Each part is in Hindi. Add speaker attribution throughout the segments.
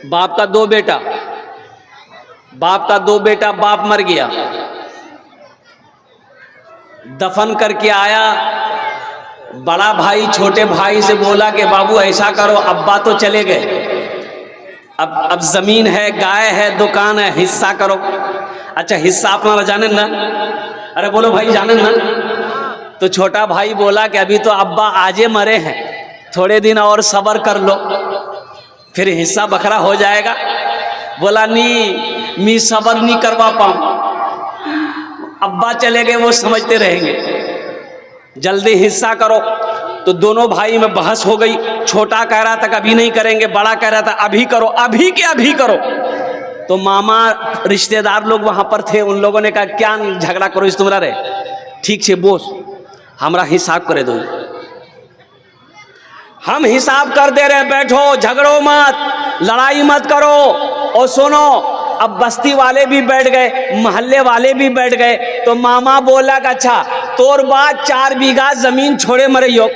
Speaker 1: बाप का दो बेटा, बाप मर गया, दफन करके आया। बड़ा भाई छोटे भाई से बोला कि बाबू ऐसा करो, अब्बा तो चले गए, अब जमीन है, गाय है, दुकान है, हिस्सा करो। अच्छा हिस्सा अपना जाने ना? अरे बोलो भाई जाने ना? तो छोटा भाई बोला कि अभी तो अब्बा आजे मरे हैं, थोड़े दिन और सब्र कर लो, फिर हिस्सा बखरा हो जाएगा। बोला नहीं, मैं सब्र नहीं करवा पाऊँ, अब्बा चले गए वो समझते रहेंगे, जल्दी हिस्सा करो। तो दोनों भाई में बहस हो गई। छोटा कह रहा था कि अभी नहीं करेंगे, बड़ा कह रहा था अभी करो, अभी के अभी करो। तो मामा रिश्तेदार लोग वहां पर थे, उन लोगों ने कहा क्या झगड़ा करो इस तुम्हारा रे, ठीक से बोस हमरा हिसाब करे दो, हम हिसाब कर दे रहे, बैठो झगड़ो मत, लड़ाई मत करो। और सुनो, अब बस्ती वाले भी बैठ गए, मोहल्ले वाले भी बैठ गए। तो मामा बोला कि अच्छा तोर बात 4 बीघा जमीन छोड़े मरे यो।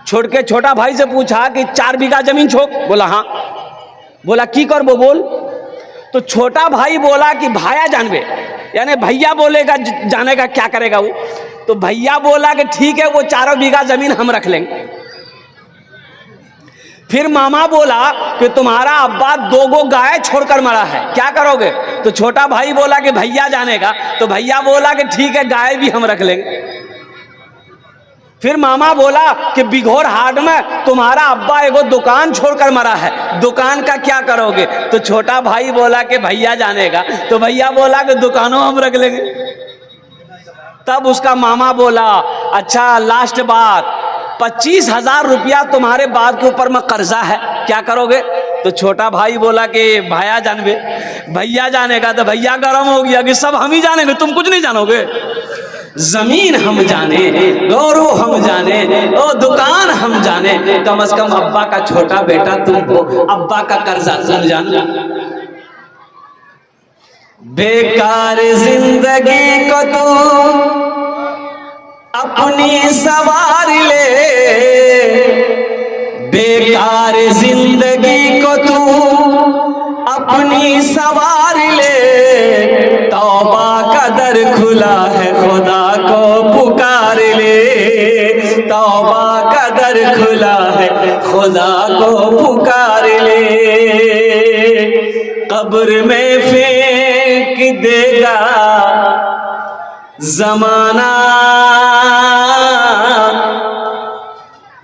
Speaker 1: छोड़ के छोटा भाई से पूछा कि 4 बीघा जमीन छोड़? बोला हाँ। बोला की कर वो बोल? तो छोटा भाई बोला कि भाया जानबे, यानी भैया बोलेगा जाने का क्या करेगा वो। तो भैया बोला कि ठीक है वो 4 बीघा जमीन हम रख लेंगे। फिर मामा बोला कि तुम्हारा अब्बा 2 गो गाय छोड़कर मरा है, क्या करोगे? तो छोटा भाई बोला कि भैया जानेगा। तो भैया बोला कि ठीक है गाय भी हम रख लेंगे। फिर मामा बोला कि बिघोर हाट में तुम्हारा अब्बा एगो दुकान छोड़कर मरा है, दुकान का क्या करोगे? तो छोटा भाई बोला कि भैया जानेगा। तो भैया बोला कि दुकानों हम रख लेंगे। तब उसका मामा बोला अच्छा लास्ट बात, 25,000 रुपया तुम्हारे बाप के ऊपर में कर्जा है, क्या करोगे? तो छोटा भाई बोला कि भैया जानबे, भैया जानेगा। तो भैया गरम हो गया कि सब हम ही जानेंगे, तुम कुछ नहीं जानोगे, जमीन हम जाने, गौरव हम जाने, ओ दुकान हम जाने, कम से कम अब्बा का छोटा बेटा तुमको अब्बा का कर्जा तुम जान। बेकार जिंदगी को तू अपनी सवार ले, बेकार जिंदगी को तू अपनी सवार ले, तौबा का दर खुला है खुदा को पुकार ले, तौबा का दर खुला है खुदा को पुकार ले। कब्र में फेंक देगा जमाना,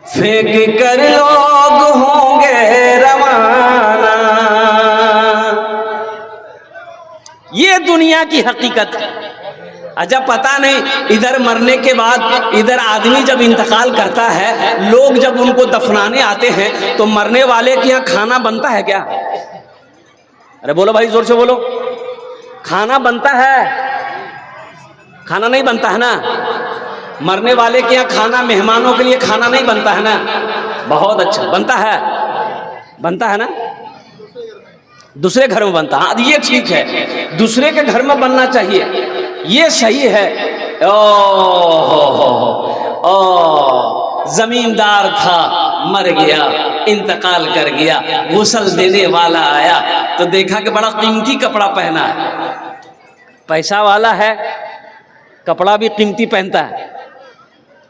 Speaker 1: फेंक कर लोग होंगे रवाना। ये दुनिया की हकीकत है। अच्छा पता नहीं इधर मरने के बाद, इधर आदमी जब इंतकाल करता है, लोग जब उनको दफनाने आते हैं तो मरने वाले के यहाँ खाना बनता है क्या? अरे बोलो भाई जोर से बोलो, खाना बनता है? खाना नहीं बनता है ना। मरने वाले के यहाँ खाना, मेहमानों के लिए खाना नहीं बनता है ना। बहुत अच्छा बनता है, बनता है ना, दूसरे घर में बनता है। हाँ ये ठीक है, दूसरे के घर में बनना चाहिए, ये सही है। ओ जमींदार था मर गया, इंतकाल कर गया, गुस्ल देने वाला आया तो देखा कि बड़ा कीमती कपड़ा पहना है, पैसा वाला है, कपड़ा भी कीमती पहनता है।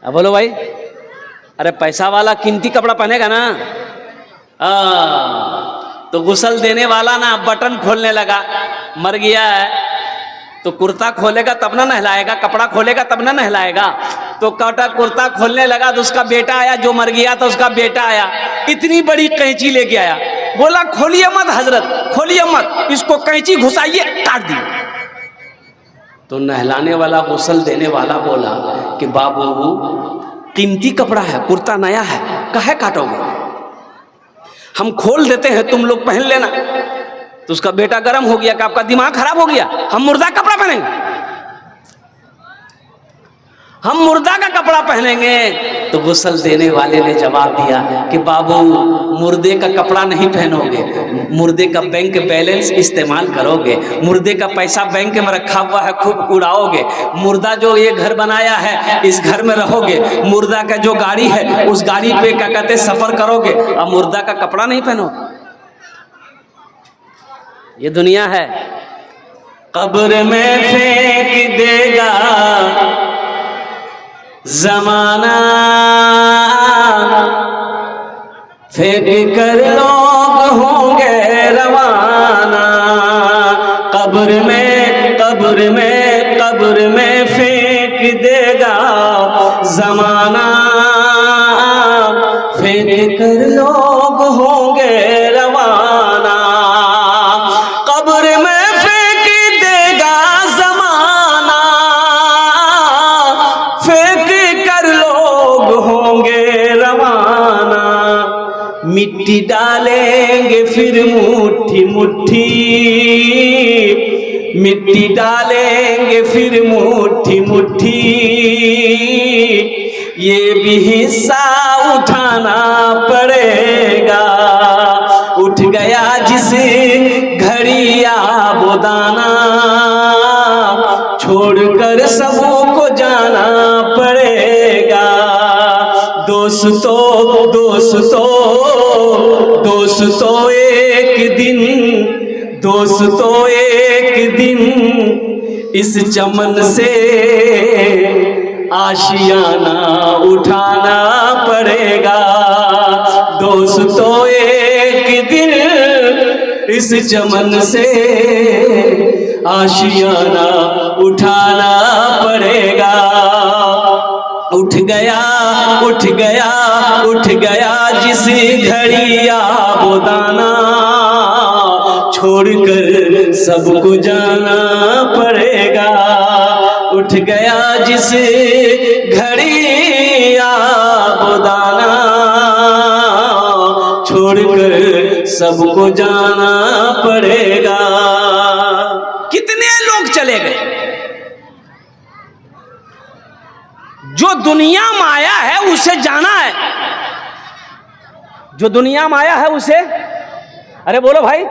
Speaker 1: अब बोलो भाई, अरे पैसा वाला कीमती कपड़ा पहनेगा ना। तो गुस्ल देने वाला ना बटन खोलने लगा, मर गया है तो कुर्ता खोलेगा तब ना नहलाएगा, कपड़ा खोलेगा तब ना नहलाएगा। तो कुर्ता खोलने लगा तो उसका बेटा आया, जो मर गया था उसका बेटा आया, इतनी बड़ी कैंची लेके आया। बोला खोलिए मत हजरत, खोलिए मत, इसको कैंची घुसाइए, काट दिए। तो नहलाने वाला, गुस्ल देने वाला बोला कि बाबू कीमती कपड़ा है, कुर्ता नया है, काहे काटोगे, हम खोल देते हैं, तुम लोग पहन लेना। तो उसका बेटा गर्म हो गया कि आपका दिमाग खराब हो गया, हम मुर्दा कपड़ा पहनेंगे, हम मुर्दा का कपड़ा पहनेंगे। तो गुस्ल देने वाले ने जवाब दिया कि बाबू मुर्दे का कपड़ा नहीं पहनोगे, मुर्दे का बैंक बैलेंस इस्तेमाल करोगे, मुर्दे का पैसा बैंक में रखा हुआ है खूब उड़ाओगे, मुर्दा जो ये घर बनाया है इस घर में रहोगे, मुर्दा का जो गाड़ी है उस गाड़ी पे क्या कहते सफर करोगे, अब मुर्दा का कपड़ा नहीं पहनोगे। ये दुनिया है। कब्र में फेंक देगा जमाना, फेंक कर लोग होंगे रवाना। कब्र में फेंक देगा जमाना, फेंक कर लोग होंगे रवाना। कब्र में फेंक देगा जमाना, फेंक कर लोग होंगे रवाना। मिट्टी डालेंगे फिर मुट्ठी मुट्ठी, मिट्टी डालेंगे फिर मुट्ठी मुट्ठी। ये भी हिस्सा उठाना पड़ेगा। उठ गया जिस घड़ी वो दाना, छोड़कर सबको जाना पड़ेगा। दोस्तों दोस्तों दोस्तों एक दिन, दोस्तों एक दिन इस चमन से आशियाना उठाना पड़ेगा। दोस्तों एक दिन इस चमन से आशियाना उठाना पड़ेगा। उठ गया उठ गया उठ गया जिस घड़ी वो दाना, छोड़कर सबको जाना पड़ेगा। उठ गया जिस घड़ी वो दाना, छोड़कर सबको जाना पड़ेगा। कितने लोग चले गए। जो दुनिया माया है उसे जाना है, जो दुनिया माया है उसे, अरे बोलो भाई,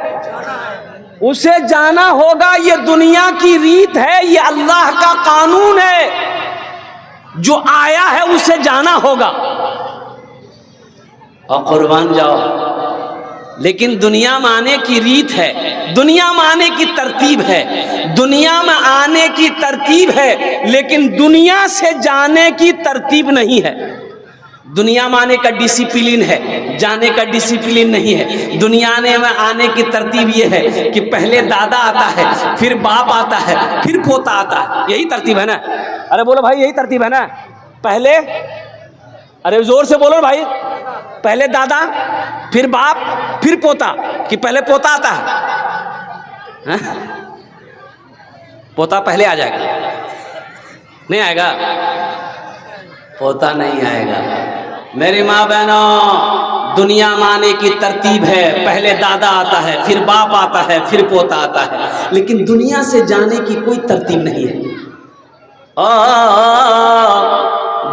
Speaker 1: उसे जाना होगा। ये दुनिया की रीत है, ये अल्लाह का कानून है। जो आया है उसे जाना होगा और कुर्बान जाओ। लेकिन दुनिया में आने की रीत है, दुनिया में आने की तरतीब है, दुनिया में आने की तरतीब है, लेकिन दुनिया से जाने की तरतीब नहीं है। दुनिया में आने का डिसिप्लिन है, जाने का डिसिप्लिन नहीं है। दुनिया में आने की तरतीब ये है कि पहले दादा आता है, फिर बाप आता है, फिर पोता आता है। यही तरतीब है ना? अरे बोलो भाई, यही तरतीब है ना? पहले, अरे जोर से बोलो भाई, पहले दादा फिर बाप फिर पोता, कि पहले पोता आता है? पोता पहले आ जाएगा? नहीं आएगा, पोता नहीं आएगा। मेरी माँ बहनों, दुनिया में आने की तरतीब है, पहले दादा आता है, फिर बाप आता है, फिर पोता आता है। लेकिन दुनिया से जाने की कोई तरतीब नहीं है।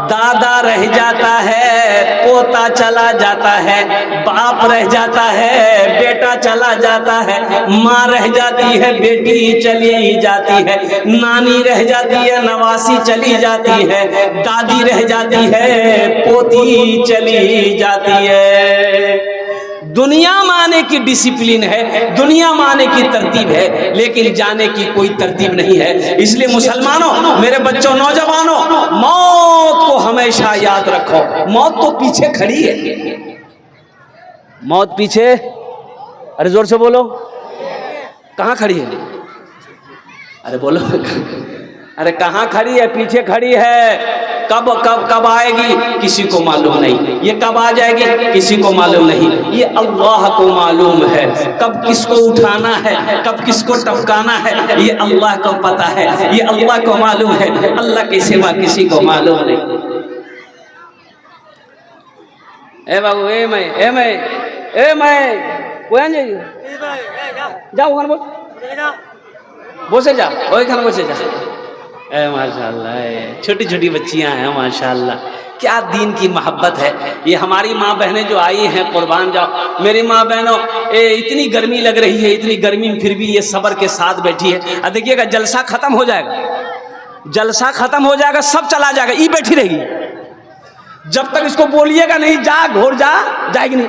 Speaker 1: दादा रह जाता है, पोता चला जाता है, बाप रह जाता है, बेटा चला जाता है, माँ रह जाती है, बेटी चली जाती है, नानी रह जाती है, नवासी चली जाती है, दादी रह जाती है, पोती चली जाती है। दुनिया में आने की डिसिप्लिन है, दुनिया में आने की तरतीब है, लेकिन जाने की कोई तरतीब नहीं है। इसलिए मुसलमानों, मेरे बच्चों, नौजवानों, मौत को हमेशा याद रखो। मौत तो पीछे खड़ी है, मौत पीछे, अरे जोर से बोलो, कहाँ खड़ी है? अरे बोलो, अरे कहाँ खड़ी है? पीछे खड़ी है। कब कब कब आएगी किसी को मालूम नहीं, ये कब आ जाएगी किसी को मालूम नहीं, ये अल्लाह को मालूम है। कब किसको उठाना है, कब किसको टपकाना है, ये अल्लाह को पता है, ये अल्लाह को मालूम है। अल्लाह के सिवा किसी को मालूम नहीं। ए बाबू, ए मैं जाओ खान बोसे जा, ओए खान बोसे जा। माशाल्लाह, छोटी छोटी बच्चियां हैं, माशाल्लाह, क्या दीन की मोहब्बत है। ये हमारी माँ बहनें जो आई हैं, कुर्बान जाओ। मेरी माँ बहनों, इतनी गर्मी लग रही है, इतनी गर्मी में फिर भी ये सब्र के साथ बैठी है। अब देखिएगा, जलसा खत्म हो जाएगा, जलसा खत्म हो जाएगा, सब चला जाएगा, ये बैठी रहेगी। जब तक इसको बोलिएगा नहीं जा घोर जा, जाएगी नहीं।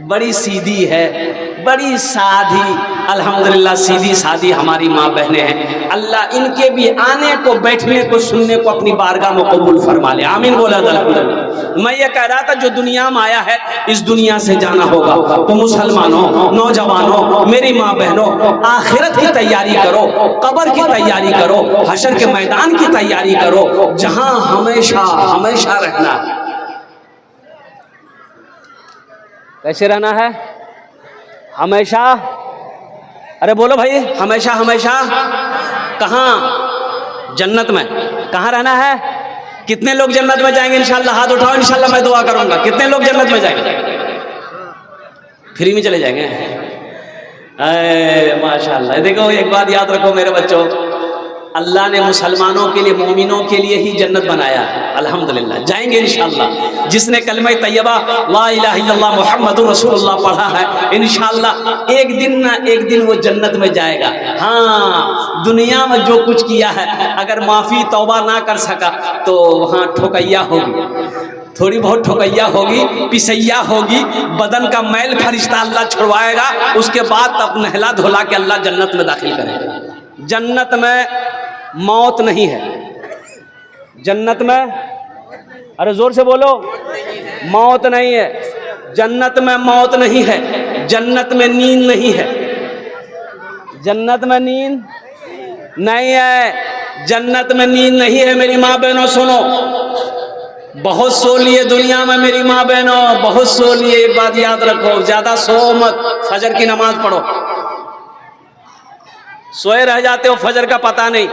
Speaker 1: बड़ी सीधी है, बड़ी सादी, अल्हम्दुलिल्लाह सीधी सादी हमारी माँ बहनें हैं। अल्लाह इनके भी आने को, बैठने को, सुनने को अपनी बारगाह में कबूल फरमा ले। आमीन बोला अल्हम्दुलिल्लाह। मैं ये कह रहा था जो दुनिया में आया है इस दुनिया से जाना होगा, तो मुसलमानों, नौजवानों, मेरी माँ बहनों, आखिरत की तैयारी करो, कब्र की तैयारी करो, हशर के मैदान की तैयारी करो, जहां हमेशा हमेशा रहना। कैसे रहना है? हमेशा। अरे बोलो भाई, हमेशा हमेशा कहाँ? जन्नत में। कहाँ रहना है? कितने लोग जन्नत में जाएंगे इंशाल्लाह? हाथ उठाओ, इंशाल्लाह मैं दुआ करूंगा। कितने लोग जन्नत में जाएंगे? फ्री में चले जाएंगे? माशाल्लाह। देखो एक बात याद रखो मेरे बच्चों, अल्लाह ने मुसलमानों के लिए, मोमिनों के लिए ही जन्नत बनाया है। अल्हम्दुलिल्लाह जाएंगे इंशाअल्लाह। जिसने कलमा तैयबा ला इलाहा इल्लल्लाह मुहम्मदुर रसूलुल्लाह पढ़ा है, इंशाअल्लाह एक दिन ना एक दिन वो जन्नत में जाएगा। हाँ, दुनिया में जो कुछ किया है अगर माफ़ी तौबा ना कर सका तो वहाँ ठोकैया होगी, थोड़ी बहुत ठोकैया होगी, पिसैया होगी, बदन का मैल फरिश्ता अल्लाह छुड़वाएगा। उसके बाद तब नहला धोला के अल्लाह जन्नत में दाखिल करेगा। जन्नत में मौत नहीं है। जन्नत में, अरे जोर से बोलो, मौत नहीं है। जन्नत में मौत नहीं है। जन्नत में नींद नहीं है। जन्नत में नींद नहीं है। जन्नत में नींद नहीं है। मेरी माँ बहनों सुनो, बहुत सो लिए दुनिया में मेरी माँ बहनों, बहुत सो लिए। एक बात याद रखो, ज्यादा सो मत, फजर की नमाज पढ़ो। सोए रह जाते हो, फजर का पता नहीं।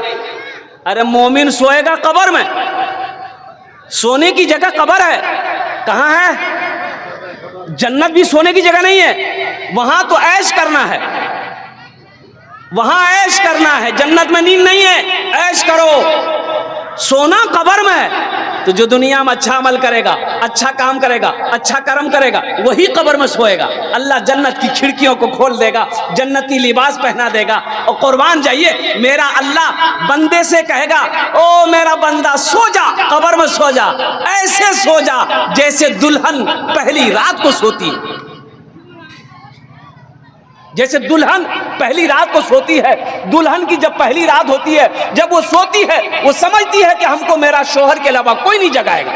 Speaker 1: अरे मोमिन सोएगा कब्र में। सोने की जगह कब्र है। कहाँ है? जन्नत भी सोने की जगह नहीं है। वहां तो ऐश करना है, वहां ऐश करना है। जन्नत में नींद नहीं है, ऐश करो। सोना कब्र में है। तो जो दुनिया में अच्छा अमल करेगा, अच्छा काम करेगा, अच्छा कर्म करेगा, वही कब्र में सोएगा। अल्लाह जन्नत की खिड़कियों को खोल देगा, जन्नती लिबास पहना देगा। और कुर्बान जाइए, मेरा अल्लाह बंदे से कहेगा, ओ मेरा बंदा सो जा, कब्र में सो जा, ऐसे सो जा जैसे दुल्हन पहली रात को सोती है। जैसे दुल्हन पहली रात को सोती है। दुल्हन की जब पहली रात होती है, जब वो सोती है, वो समझती है कि हमको मेरा शोहर के अलावा कोई नहीं जगाएगा।